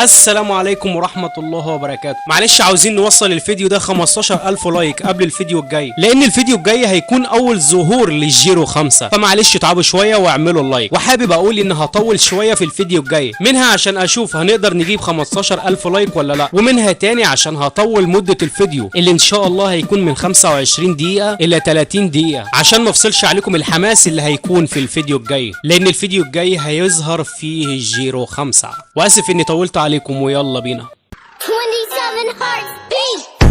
السلام عليكم ورحمة الله وبركاته. معلش عاوزين نوصل الفيديو ده 15,000 لايك قبل الفيديو الجاي، لان الفيديو الجاي هيكون اول ظهور للجيرو 5، فمعلش تعبوا شوية واعملوا اللايك. وحابب اقول ان هطول شوية في الفيديو الجاي، منها عشان اشوف هنقدر نجيب 15,000 لايك ولا لا، ومنها تاني عشان هطول مدة الفيديو اللي ان شاء الله هيكون من 25 دقيقة الى 30 دقيقة، عشان ما افصلش عليكم الحماس اللي هيكون في الفيديو الجاي، لان الفيديو الجاي هيظهر فيه الجيرو 5. واسف اني طولت عليكم، ويلا بينا. 27 hearts beat.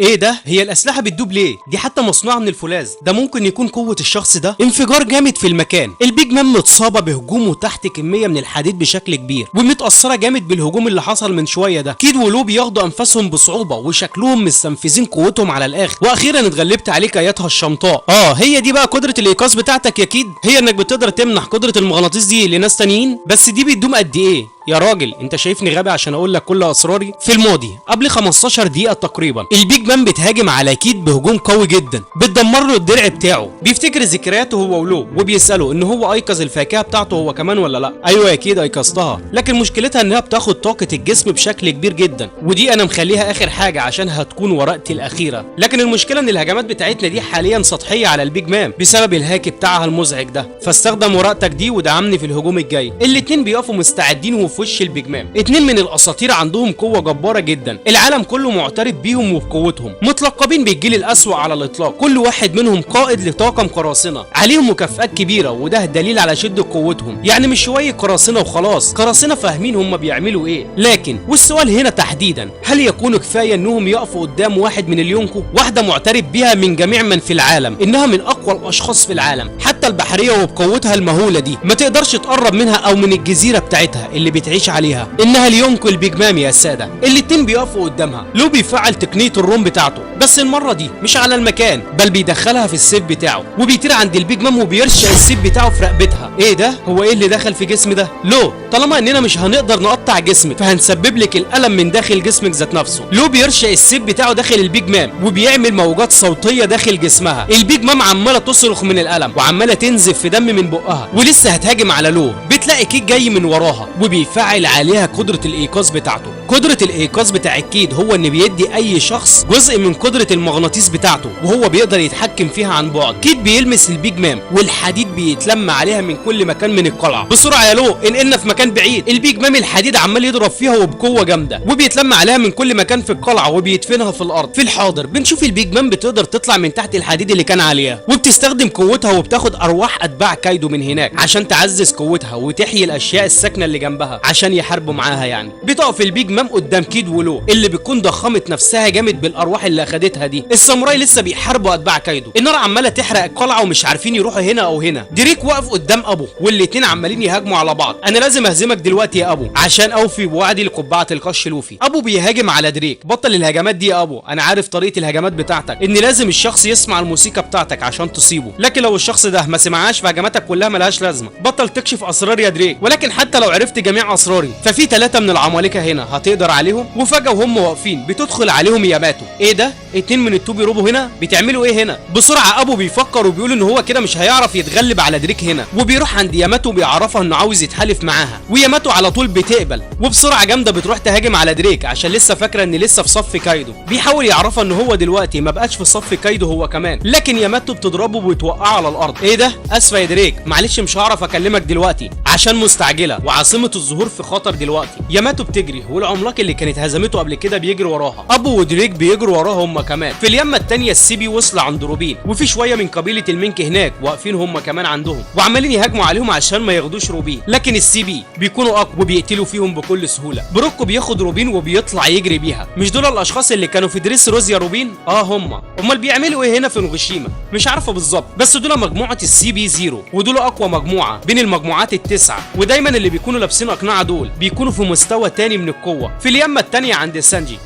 ايه ده؟ هي الاسلحه بتدوب ليه؟ دي حتى مصنوعه من الفولاذ. ده ممكن يكون قوه الشخص ده. انفجار جامد في المكان. البيج مان متصابه بهجومه تحت كميه من الحديد بشكل كبير، ومتاثره جامد بالهجوم اللي حصل من شويه ده. كيد ولو بياخدوا انفاسهم بصعوبه، وشكلهم مستنفذين قوتهم على الاخر. واخيرا اتغلبت عليك ايتها الشمطاء. هي دي بقى قدره الايقاظ بتاعتك يا كيد، هي انك بتقدر تمنح قدره المغناطيس دي لناس تانيين. بس دي بتدوم قد ايه يا راجل؟ انت شايفني غبي عشان اقول لك كل اسراري؟ في الماضي قبل 15 دقيقه تقريبا، البيج مان بتهاجم على كيد بهجوم قوي جدا، بتدمر له الدرع بتاعه. بيفتكر ذكرياته هو ولو، وبيساله ان هو ايقظ الفاكهه بتاعته هو كمان ولا لا. ايوه يا كيد ايقظتها، لكن مشكلتها انها بتاخد طاقه الجسم بشكل كبير جدا، ودي انا مخليها اخر حاجه عشان هتكون ورقتي الاخيره. لكن المشكله ان الهجمات بتاعتنا دي حاليا سطحيه على البيج مان بسبب الهاك بتاعها المزعج ده، فاستخدم ورقتك دي ودعمني في الهجوم الجاي. الاتنين بيقفوا مستعدين وفي وش البيج مان. اتنين من الاساطير عندهم قوه جباره جدا، العالم كله معترف بيهم وبقوتهم، متلقبين بالجيل الاسوأ على الاطلاق. كل واحد منهم قائد لطاقم قراصنه، عليهم مكافآت كبيره، وده دليل على شده قوتهم. يعني مش شويه قراصنه وخلاص، قراصنه فاهمين هم بيعملوا ايه. لكن والسؤال هنا تحديدا، هل يكون كفايه انهم يقفوا قدام واحد من اليونكو، واحده معترف بيها من جميع من في العالم انها من اقوى الاشخاص في العالم، حتى البحريه وبقوتها المهوله دي ما تقدرش تقرب منها او من الجزيره بتاعتها اللي بتعيش عليها، انها اليونكو البيج مان يا ساده. الاتنين بيقفوا قدامها. لو بيفعل تقنيه الروم بتاعته، بس المره دي مش على المكان، بل بيدخلها في السيف بتاعه، وبيطير عند البيج مان وبيرشق السيف بتاعه في رقبتها. ايه ده؟ هو ايه اللي دخل في جسم ده؟ لو طالما اننا مش هنقدر نقطع جسمك، فهنسبب لك الالم من داخل جسمك ذات نفسه. لو بيرشق السيف بتاعه داخل البيج مان، وبيعمل موجات صوتيه داخل جسمها. البيج مان عماله تصرخ من الالم، وعماله تنزف في دم من بقها، ولسه هتهاجم على لو. بتلاقي كيد جاي من وراها، وبيفعل عليها قدره الايقاظ بتاعته. قدره الايقاظ بتاع كيد هو ان بيدي اي شخص جزء من قدره المغناطيس بتاعته، وهو بيقدر يتحكم فيها عن بعد. كيد بيلمس البيج مان، والحديد بيتلم عليها من كل مكان من القلعه. بسرعه يا لو، انقلنا في مكان بعيد. البيج مان الحديد عمال يضرب فيها وبقوه جامده، وبيتلم عليها من كل مكان في القلعه، وبيدفنها في الارض. في الحاضر بنشوف البيج مان بتقدر تطلع من تحت الحديد اللي كان عليها، وبتستخدم قوتها، وبتاخد ارواح اتباع كايدو من هناك عشان تعزز قوتها وتحيي الاشياء الساكنه اللي جنبها عشان يحاربوا معاها. يعني بتقف البيج مان قدام كيد ولو، اللي بتكون ضخمت نفسها جامد بالارواح اللي اخدتها دي. الساموراي لسه بيحاربوا اتباع كايدو، النار عماله تحرق القلعه ومش عارفين يروحوا هنا او هنا. دريك واقف قدام ابو، والاتنين عمالين يهاجموا على بعض. انا لازم اهزمك دلوقتي يا ابو عشان اوفي بوعدي لقبعه القش لوفي. ابو بيهاجم على دريك. بطل الهجمات دي يا ابو، انا عارف طريقه الهجمات بتاعتك، ان لازم الشخص يسمع الموسيقى بتاعتك عشان تصيبه، لكن لو الشخص ده ما سمعهاش فهجماتك كلها ملهاش لازمه. بطل تكشف اسرار يا دريك، ولكن حتى لو عرفت جميع اسراري ففي 3 من العمالقه هنا هتقدر عليهم. وفجاه وهم واقفين بتدخل عليهم ياماتو. ايه ده؟ 2 من التوب يروبوا هنا؟ بتعملوا ايه هنا؟ بسرعه ابو بيفكر وبيقول ان هو كده مش هيعرف يتغلب على دريك هنا، وبيروح عند ياماتو وبيعرفها انه عاوز يتحالف معاها، وياماتو على طول بتقبل، وبسرعه جامده بتروح تهاجم على دريك عشان لسه فاكره ان لسه في صف كايدو. بيحاول يعرفها ان هو دلوقتي ما بقاش في صف كايدو هو كمان، لكن ياماتو بتضربه وبتوقعه على الارض. ايه ده؟ اسفه يا دريك، معلش مش هعرف اكلمك دلوقتي عشان مستعجله، وعاصمه الظهور في خطر دلوقتي. ياماتو بتجري، والعملاق اللي كانت هزمته قبل كده بيجري وراها. ابو ودريك بيجروا وراها هم كمان. في اليمه الثانيه السيبي وصل عند روبين، وفي شويه من قبيله المنك هناك واقفين هم كمان عندهم، وعمالين يهاجموا عليهم عشان ما ياخدوش روبين. لكن السيبي بيكونوا اقوى وبيقتلوا فيهم بكل سهوله. بروكو بياخد روبين وبيطلع يجري بيها. مش دول الاشخاص اللي كانوا في دريس روزيا روبين؟ هم. امال بيعملوا ايه هنا في نوغوشيما؟ مش عارفه بالظبط، بس دول مجموعه السي بي 0، ودول اقوى مجموعه بين المجموعات ال9 9 ودايما اللي بيكونوا لابسين اقنعه دول بيكونوا في مستوى تاني من القوه. في اليمه التانيه عند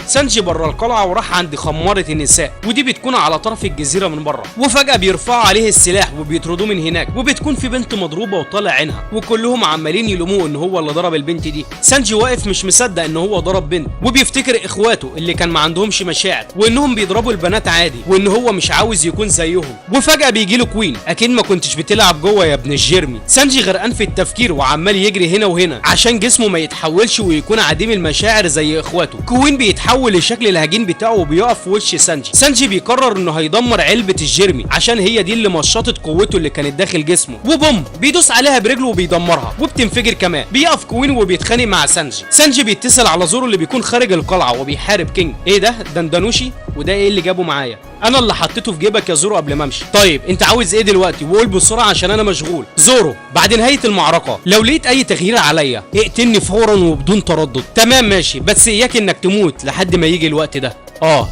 سانجي بره القلعه وراح عند خماره النساء ودي بتكون على طرف الجزيره من بره، وفجاه بيرفعوا عليه السلاح وبيطردوه من هناك، وبتكون في بنت مضروبه وطالع عينها وكلهم عمالين يلوموه ان هو اللي ضرب البنت دي. سانجي واقف مش مصدق ان هو ضرب بنت وبيفتكر اخواته اللي كان ما عندهمش مشاعر وانهم بيضربوا البنات عادي وان هو مش عاوز يكون زيهم. وفجاه بيجي له كوين، اكيد ما كنتش بتلعب جوه يا ابن الجيرمي. سانجي غرقان في التفكير وعمال يجري هنا وهنا عشان جسمه ما يتحولش ويكون عديم المشاعر زي اخواته. كوين بيتحول لشكل الهجين بتاعه وبيقف في وش سانجي بيقرر انه هيدمر علبه الجيرمي عشان هي دي اللي مشطت قوته اللي كانت داخل جسمه، وبوم بيدوس عليها برجله وبيدمرها وبتنفجر كمان. بيقف كوين وبيتخانق مع سانجي بيتصل على زورو اللي بيكون خارج القلعه وبيحارب كينج. ايه ده دندنوشي؟ وده ايه اللي جابه معايا؟ انا اللي حطيته في جيبك يا زورو قبل ما امشي. طيب انت عاوز ايه دلوقتي؟ وقول بسرعه عشان انا مشغول. زورو بعد نهايه المعركه لو لقيت اي تغيير عليا اقتلني فورا وبدون تردد. تمام ماشي، بس اياك انك تموت لحد ما يجي الوقت ده.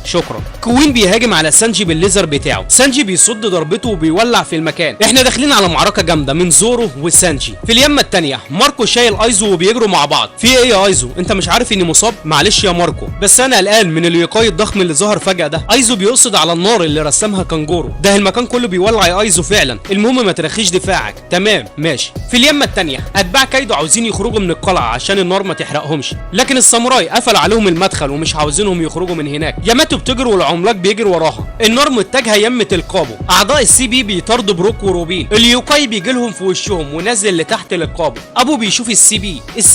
شكرا. كوين بيهاجم على سانجي بالليزر بتاعه، سانجي بيصد ضربته وبيولع في المكان. احنا داخلين على معركه جامده من زورو وسانجي. في اليمه الثانيه ماركو شايل ايزو وبيجروا مع بعض. في ايه يا ايزو؟ انت مش عارف اني مصاب؟ معلش يا ماركو، بس انا قلقان من اليقاي الضخم اللي ظهر فجاه ده. ايزو بيقصد على النار اللي رسمها كانجورو. ده المكان كله بيولع يا ايزو فعلا. المهم ما ترخيش دفاعك. تمام ماشي. في اليمه الثانيه اتباع كايدو عاوزين يخرجوا من القلعه عشان النار ما تحرقهمش، لكن الساموراي قفل عليهم المدخل ومش عاوزينهم يخرجوا من هناك. ياماتو بتجري والعملاق بيجري وراها. النار متجهه يمه القابو. اعضاء السي بي بيطاردوا بروك وروبين. اليوكاي بيجي لهم في وشهم ونازل لتحت للقابو. ابو بيشوف السي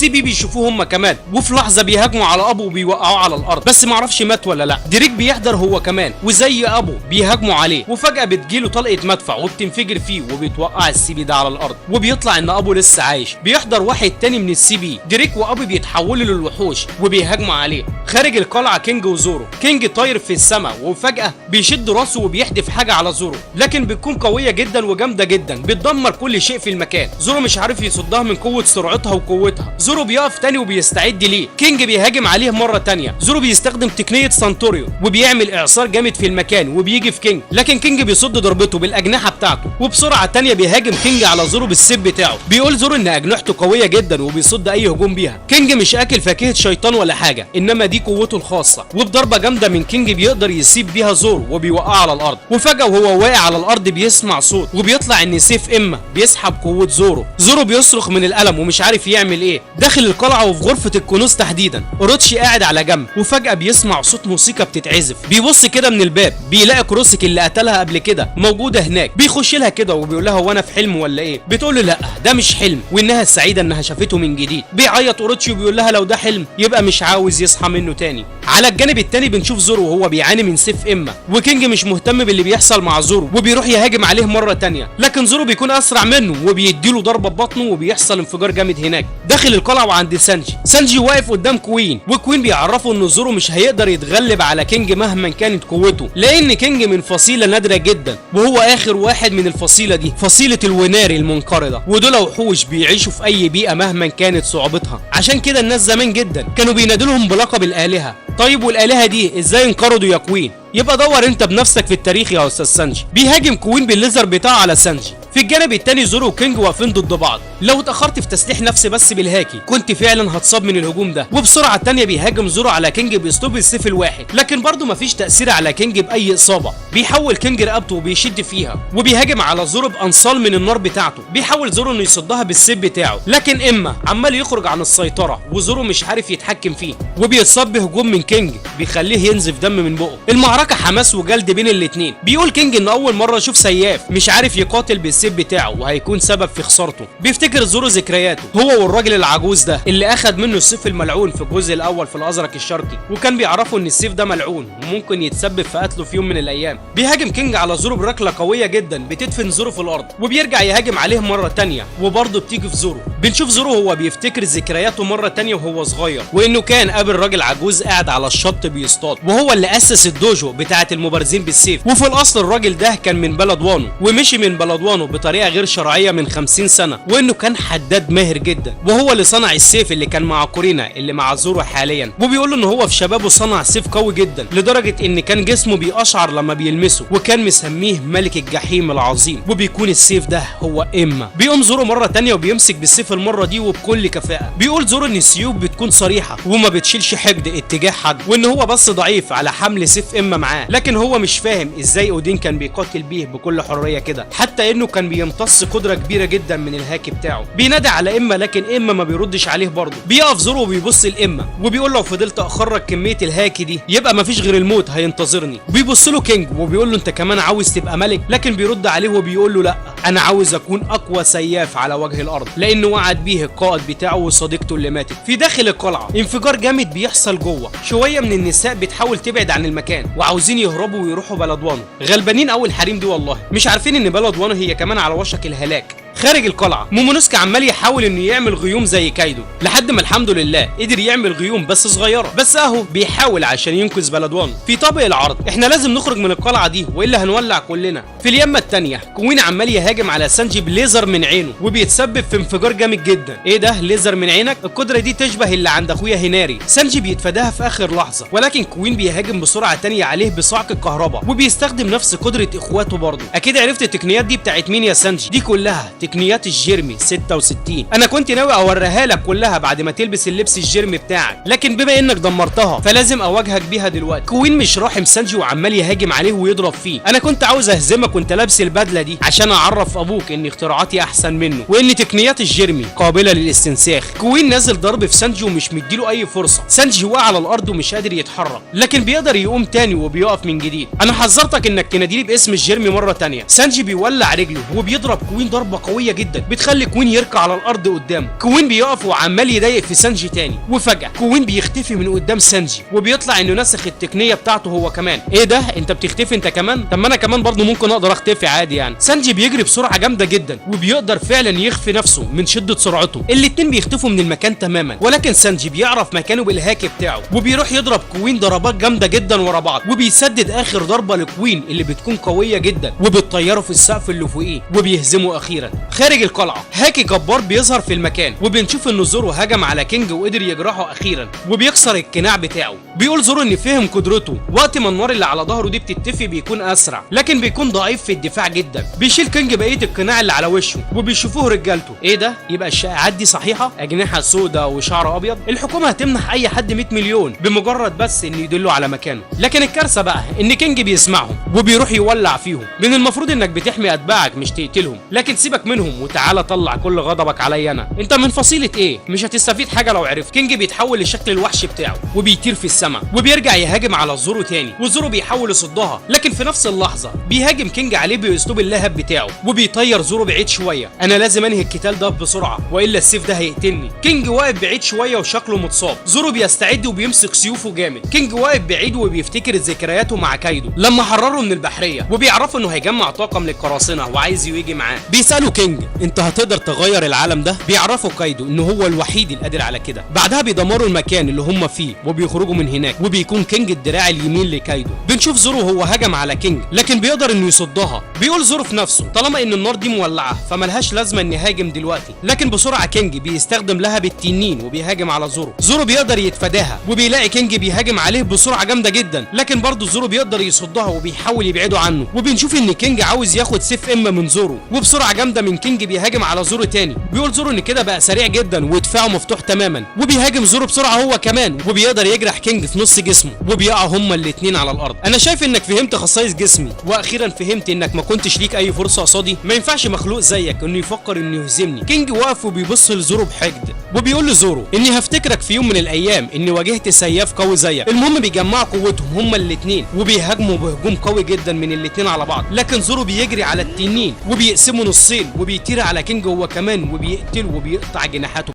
بي بيشوفوه هم كمان، وفي لحظه بيهاجموا على ابو وبيوقعوه على الارض، بس معرفش مات ولا لا. دريك بيحضر هو كمان وزي ابو بيهاجموا عليه، وفجاه بتجيله طلقه مدفع وبتنفجر فيه وبيتوقع السي بي ده على الارض، وبيطلع ان ابو لسه عايش. بيحضر واحد تاني من السي بي. دريك وابو بيتحولوا للوحوش وبيهاجموا عليه. خارج القلعه كينج وزورو. كينج طاير في السماء وفجاه بيشد راسه وبيحدف حاجه على زورو، لكن بتكون قويه جدا وجامده جدا بتدمر كل شيء في المكان. زورو مش عارف يصدها من قوه سرعتها وقوتها. زورو بيقف تاني وبيستعد ليه. كينج بيهاجم عليه مره تانيه. زورو بيستخدم تقنيه سانتوريو وبيعمل اعصار جامد في المكان وبيجي في كينج، لكن كينج بيصد ضربته بالاجنحه بتاعته. وبسرعه تانيه بيهاجم كينج على زورو بالسيف بتاعه. بيقول زورو ان اجنحته قويه جدا وبيصد اي هجوم بيها. كينج مش اكل فاكهه شيطان ولا حاجه، انما دي قوته الخاصه، وبضربه جامده من كينج بيقدر يسيب بيها زورو وبيوقعه على الارض. وفجاه وهو واقع على الارض بيسمع صوت وبيطلع ان سيف اما بيسحب قوه زورو. زورو بيصرخ من الالم ومش عارف يعمل ايه. داخل القلعه وفي غرفه الكنوز تحديدا، اوروتشي قاعد على جنب وفجاه بيسمع صوت موسيقى بتتعزف. بيبص كده من الباب بيلاقي كروسك اللي قتلها قبل كده موجوده هناك. بيخش لها كده وبيقول لها هو انا في حلم ولا ايه؟ بتقول له لا ده مش حلم وانها السعيده انها شافته من جديد. بيعيط اوروتشي وبيقول لها لو ده حلم يبقى مش عاوز يصحى منه تاني. على الجانب التاني بنشوف زورو وهو بيعاني من سيف اما، وكينج مش مهتم باللي بيحصل مع زورو وبيروح يهاجم عليه مره تانيه، لكن زورو بيكون اسرع منه وبيديله ضربه ببطنه وبيحصل انفجار جامد هناك. داخل القلعه وعند سانجي واقف قدام كوين، وكوين بيعرفه ان زورو مش هيقدر يتغلب على كينج مهما كانت قوته، لان كينج من فصيله نادره جدا وهو اخر واحد من الفصيله دي، فصيله الوناري المنقرضه، ودول وحوش بيعيشوا في اي بيئه مهما كانت صعوبتها. عشان كده الناس زمان جدا كانوا بينادلهم بلقب الالهه. طيب والالهه دي ازاي انقرضوا يا كوين؟ يبقى دور انت بنفسك في التاريخ يا استاذ سانجي. بيهاجم كوين بالليزر بتاعه على سانجي. في الجانب التاني زورو وكينج واقفين ضد بعض. لو اتاخرت في تسليح نفسي بس بالهاكي كنت فعلا هتصاب من الهجوم ده. وبسرعه التانيه بيهاجم زورو على كينج باسلوب السيف الواحد، لكن برضه مفيش تاثير على كينج باي اصابه. بيحول كينج رقبته وبيشد فيها، وبيهاجم على زورو بانصال من النار بتاعته. بيحاول زورو انه يصدها بالسيف بتاعه، لكن اما عمال يخرج عن السيطره وزورو مش عارف يتحكم فيه، وبيتصاب بهجوم من كينج بيخليه ينزف دم من بقه. المعركه حماس وجلد بين الاتنين. بيقول كينج انه اول مره يشوف سياف مش عارف يقاتل بالسيف بتاعه وهيكون سبب في خسارته. بيفتكر زورو ذكرياته هو والراجل العجوز ده اللي اخد منه السيف الملعون في الجزء الاول في الازرق الشرقي، وكان بيعرفوا ان السيف ده ملعون وممكن يتسبب في قتله في يوم من الايام. بيهاجم كينج على زورو بركله قويه جدا بتدفن زورو في الارض، وبيرجع يهاجم عليه مره تانيه وبرضه بتيجي في زورو. بنشوف زورو هو بيفتكر ذكرياته مره تانيه وهو صغير، وانه كان قابل راجل عجوز قاعد على الشط بيصطاد، وهو اللي اسس الدوجو بتاعه المبارزين بالسيف. وفي الاصل الراجل ده كان من بلد وانو، ومشي من بلد وانو بطريقه غير شرعيه من 50 سنه، وانه كان حداد ماهر جدا، وهو اللي صنع السيف اللي كان مع كورينا اللي مع زورو حاليا. وبيقول له ان هو في شبابه صنع سيف قوي جدا لدرجه ان كان جسمه بيقشعر لما بيلمسه، وكان مسميه ملك الجحيم العظيم، وبيكون السيف ده هو اما. بيقوم زورو مره تانية وبيمسك بالسيف المره دي وبكل كفاءه. بيقول زورو ان السيوف بتكون صريحه وما بتشيلش حقد اتجاه حد، وان هو بس ضعيف على حمل سيف اما معاه، لكن هو مش فاهم ازاي اودين كان بيقاتل بيه بكل حريه كده، حتى انه كان بيمتص قدره كبيره جدا من الهاكي بتاعه. بينادي على اما لكن اما ما بيردش عليه برضه. بيقف زورو وبيبص لاما وبيقول لو فضلت اخرج كميه الهاكي دي يبقى مفيش غير الموت هينتظرني. بيبص له كينج وبيقول له انت كمان عاوز تبقى ملك؟ لكن بيرد عليه وبيقول له لا، انا عاوز اكون اقوى سياف على وجه الارض، لانه وعد بيه القائد بتاعه وصديقته اللي ماتت. في داخل القلعه انفجار جامد بيحصل جوه. شويه من النساء بتحاول تبعد عن المكان وعاوزين يهربوا ويروحوا بلد وانو. غلبانين قوي الحريم دي والله، مش عارفين ان بلد وانو هي كمان على وشك الهلاك. خارج القلعه مومونوسكي عمال يحاول انه يعمل غيوم زي كايدو، لحد ما الحمد لله قدر يعمل غيوم بس صغيره، بس اهو بيحاول عشان ينقذ بلد وانو. في طابق العرض احنا لازم نخرج من القلعه دي والا هنولع كلنا. في اليمه الثانيه كوين عمال يهاجم على سانجي بليزر من عينه وبيتسبب في انفجار جامد جدا. ايه ده ليزر من عينك؟ القدره دي تشبه اللي عند اخويا هيناري. سانجي بيتفاداها في اخر لحظه، ولكن كوين بيهاجم بسرعه تانية عليه بصعق الكهرباء وبيستخدم نفس قدره اخواته برضه. اكيد عرفت التقنيات دي بتاعت مين يا سانجي؟ دي كلها تقنيات الجيرمي 66. انا كنت ناوي اوريها لك كلها بعد ما تلبس اللبس الجيرمي بتاعك، لكن بما انك دمرتها فلازم اواجهك بيها دلوقتي. كوين مش راحم سانجي وعمال يهاجم عليه ويضرب فيه. انا كنت عاوز اهزمك وانت لابس البدله دي عشان اعرف ابوك ان اختراعاتي احسن منه وان تقنيات الجيرمي قابله للاستنساخ. كوين نازل ضرب في سانجي ومش مديله اي فرصه. سانجي وقع على الارض ومش قادر يتحرك، لكن بيقدر يقوم تاني وبيقف من جديد. انا حذرتك انك تناديلي باسم الجيرمي مره تانية. سانجي بيولع رجله وبيضرب كوين ضربه قويه جدا بتخلي كوين يركع على الارض قدامه. كوين بيقف وعمال يضايق في سانجي تاني، وفجاه كوين بيختفي من قدام سانجي وبيطلع انه نسخ التقنيه بتاعته هو كمان. ايه ده انت بتختفي انت كمان؟ طب ما انا كمان برضه ممكن اقدر اختفي عادي يعني. سانجي بيجري بسرعه جامده جدا وبيقدر فعلا يخفي نفسه من شده سرعته. الاتنين بيختفوا من المكان تماما، ولكن سانجي بيعرف مكانه بالهاك بتاعه وبيروح يضرب كوين ضربات جامده جدا ورا بعض، وبيسدد اخر ضربه لكوين اللي بتكون قويه جدا وبتطيره في السقف اللي فوقيه وبيهزمه اخيرا. خارج القلعه هاكي جبار بيظهر في المكان وبنشوف ان زورو هجم على كينج وقدر يجرحه اخيرا وبيكسر القناع بتاعه. بيقول زورو ان فهم قدرته وقت ما النار اللي على ظهره دي بتتفي بيكون اسرع، لكن بيكون ضعيف في الدفاع جدا. بيشيل كينج بقيه القناع اللي على وشه وبيشوفوه رجالته. ايه ده يبقى الشائعات دي صحيحه؟ اجنحه سودا وشعر ابيض؟ الحكومه هتمنح اي حد 100 مليون بمجرد بس ان يدلوا على مكانه. لكن الكارثه بقى ان كينج بيسمعهم وبيروح يولع فيهم. من المفروض انك بتحمي اتباعك مش تقتلهم، لكن سيبك منهم وتعالى طلع كل غضبك عليا انا. انت من فصيله ايه؟ مش هتستفيد حاجه لو عرفت. كينج بيتحول لشكل الوحش بتاعه وبيطير في السماء وبيرجع يهاجم على زورو تاني، وزورو بيحاول يصدها، لكن في نفس اللحظه بيهاجم كينج عليه باسلوب اللهب بتاعه وبيطير زورو بعيد شويه. انا لازم انهي القتال ده بسرعه والا السيف ده هيقتلني. كينج واقف بعيد شويه وشكله متصاب. زورو بيستعد وبيمسك سيوفه جامد. كينج واقف بعيد وبيفتكر ذكرياته مع كايدو لما حرره من البحريه، وبيعرفوا انه هيجمع طاقم للقراصنه وعايز يجي معاه. بيسالوا كينج انت هتقدر تغير العالم ده؟ بيعرفوا كايدو انه هو الوحيد اللي قادر على كده. بعدها بيدمروا المكان اللي هم فيه وبيخرجوا من هناك، وبيكون كينج الدراع اليمين لكايدو. بنشوف زورو هو هجم على كينج لكن بيقدر انه يصدها. بيقول زورو في نفسه طالما ان النار دي مولعه فملهاش لازمه اني هاجم دلوقتي، لكن بسرعه كينج بيستخدم لهب التنين وبيهاجم على زورو. زورو بيقدر يتفاداها وبيلاقي كينج بيهاجم عليه بسرعه جامده جدا، لكن برضه زورو بيقدر يصدها وبيحاول يبعده عنه. وبنشوف ان كينج عاوز ياخد سيف اما من زورو، وبسرعه جامده من كينج بيهاجم على زورو تاني. بيقول زورو ان كده بقى سريع جدا ودفاعه مفتوح تماما، وبيهاجم زورو بسرعه هو كمان وبيقدر يجرح كينج في نص جسمه وبيقعوا هما الاتنين على الارض. انا شايف انك فهمت خصائص جسمي، واخيرا فهمت انك ما كنتش ليك اي فرصه قصادي. ما ينفعش مخلوق زيك انه يفكر انه يهزمني. كينج واقف وبيبص لزورو بحقد وبيقول لزورو اني هفتكرك في يوم من الايام اني واجهت سياف قوي زيك. المهم بيجمعوا قوتهم هما الاتنين وبيهاجموا بهجوم قوي جدا من الاتنين على بعض، لكن زورو بيجري على التنين وبيقسمه نصين وبيطير على كينج هو كمان وبيقتله وبيقطع جناحاته.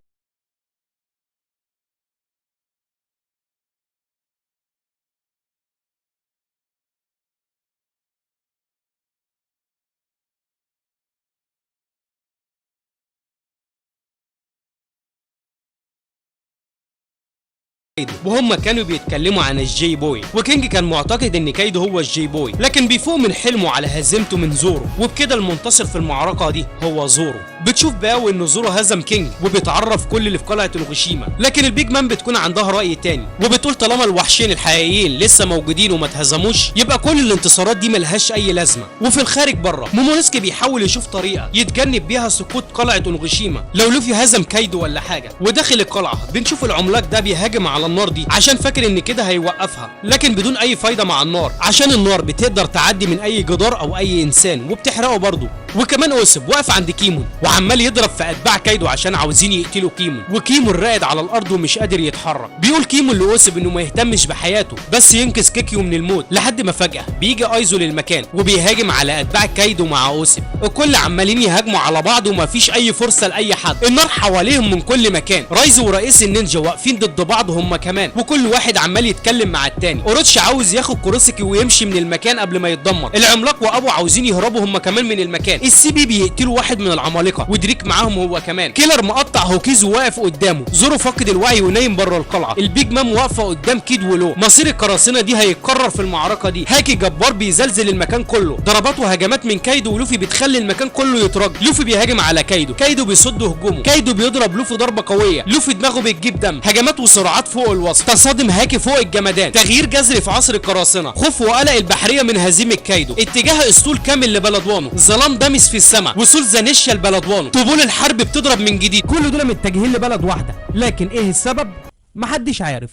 وهم كانوا بيتكلموا عن الجي بوي، وكينج كان معتقد ان كايدو هو الجي بوي، لكن بيفوق من حلمه على هزيمته من زورو، وبكده المنتصر في المعركه دي هو زورو. بتشوف باو ان زورو هزم كينج وبيتعرف كل اللي في قلعه اونوغاشيما، لكن البيج مان بتكون عندها راي تاني وبتقول طالما الوحشين الحقيقيين لسه موجودين وما اتهزموش يبقى كل الانتصارات دي ملهاش اي لازمه. وفي الخارج بره مومونوسكي بيحاول يشوف طريقه يتجنب بيها سقوط قلعه اونوغاشيما لو لوفي هزم كايدو ولا حاجه. وداخل القلعه بنشوف العملاق ده بيهاجم على النار دي عشان فاكر ان كده هيوقفها، لكن بدون اي فايده مع النار عشان النار بتقدر تعدي من اي جدار او اي انسان وبتحرقه برضه. وكمان اوسب واقف عند كيمون وعمال يضرب في اتباع كايدو عشان عاوزين يقتلوا كيمون، وكيمون راقد على الارض ومش قادر يتحرك. بيقول كيمون لاوسب انه ما يهتمش بحياته بس ينقذ كيكيو من الموت، لحد ما فجاه بيجي ايزو للمكان وبيهاجم على اتباع كايدو مع اوسب. الكل عمالين يهاجموا على بعض ومفيش اي فرصه لاي حد، النار حواليهم من كل مكان. رايزو ورئيس النينجا واقفين ضد بعض هم كمان، وكل واحد عمال يتكلم مع التاني. اوروتشي عاوز ياخد كوروسكي ويمشي من المكان قبل ما يتدمر. العملاق وابو عاوزين يهربوا هم كمان من المكان. السي بي بيقتلوا واحد من العمالقه ودريك معاهم هو كمان. كيلر مقطع هوكيزو واقف قدامه. زورو فاقد الوعي ونايم بره القلعه. البيج مام واقفه قدام كيد ولو. مصير القراصنه دي هيتكرر في المعركه دي. هاكي جبار بيزلزل المكان كله، ضربات وهجمات من كايدو ولوفي بتخلي المكان كله يترج. لوفي بيهاجم على كايدو، كايدو بيصد هجومه، كايدو بيضرب لوفي ضربه قويه، لوفي دماغه بتجيب دم، هجمات وسرعات فوق الوصف، تصادم هاكي فوق الجمدان، تغيير جذري في عصر القراصنه، خوف وقلق البحريه من هزيمه كايدو، اتجاه اسطول كامل لبلدوانو، ظلام دامس في السماء، وصول زانيشيا لبلدوانو، طبول الحرب بتضرب من جديد. كل دول متجهين لبلد واحده، لكن ايه السبب؟ محدش عارف.